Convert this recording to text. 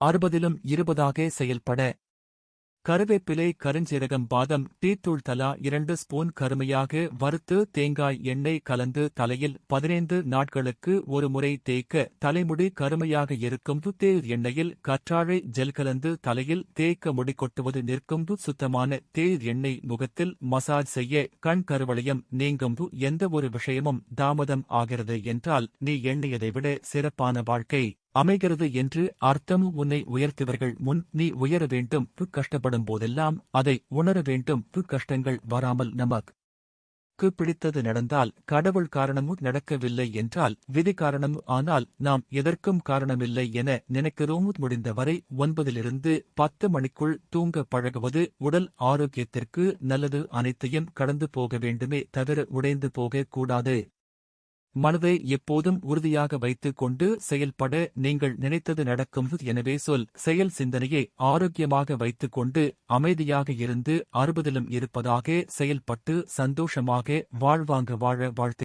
60லும் 20ஆக செயல்பட. கருவேப்பிலை கருஞ்சீரகம் பாதம் டீத்தூள் தலா 2 ஸ்பூன் கருமையாக வறுத்து தேங்காய் எண்ணெய் கலந்து தலையில் 15 நாட்களுக்கு ஒரு முறை தேய்க்க தலைமுடி கருமையாக இருக்கும். தேர் எண்ணெயில் கற்றாழை ஜெல் கலந்து தலையில் தேய்க்க முடி கொட்டுவது நிற்கும். சுத்தமான தேர் எண்ணெய் முகத்தில் மசாஜ் செய்ய கண் கருவளையம் நீங்கும். எந்த ஒரு விஷயமும் தாமதம் ஆகிறது என்றால் நீ எண்ணியதை விட சிறப்பான வாழ்க்கை அமைகிறது என்று அர்த்தம். உன்னை உயர்த்தியவர்கள் முன் நீ உயர வேண்டும். கஷ்டப்படும் போதெல்லாம் அதை உணர வேண்டும். கஷ்டங்கள் வராமல் நமக்கு பிடித்தது நடந்தால் கடவுள் காரணமும் நடக்கவில்லை என்றால் விதி காரணம். ஆனால் நாம் எதற்கும் காரணமில்லை என நினைக்கிறோம். முடிந்தவரை 9லிருந்து 10 மணிக்குள் தூங்க பழகுவது உடல் ஆரோக்கியத்திற்கு நல்லது. அனைத்தையும் கடந்து போக வேண்டுமே தவிர உடைந்து போக கூடாது. மனதை எப்போதும் உறுதியாக வைத்துக் கொண்டு செயல்பட நீங்கள் நினைத்தது நடக்கும். எனவே சொல் செயல் சிந்தனையை ஆரோக்கியமாக வைத்துக் கொண்டு அமைதியாக இருந்து 60லும் இருப்பதாக செயல்பட்டு சந்தோஷமாக வாழ்வாங்க வாழ வாழ்த்து.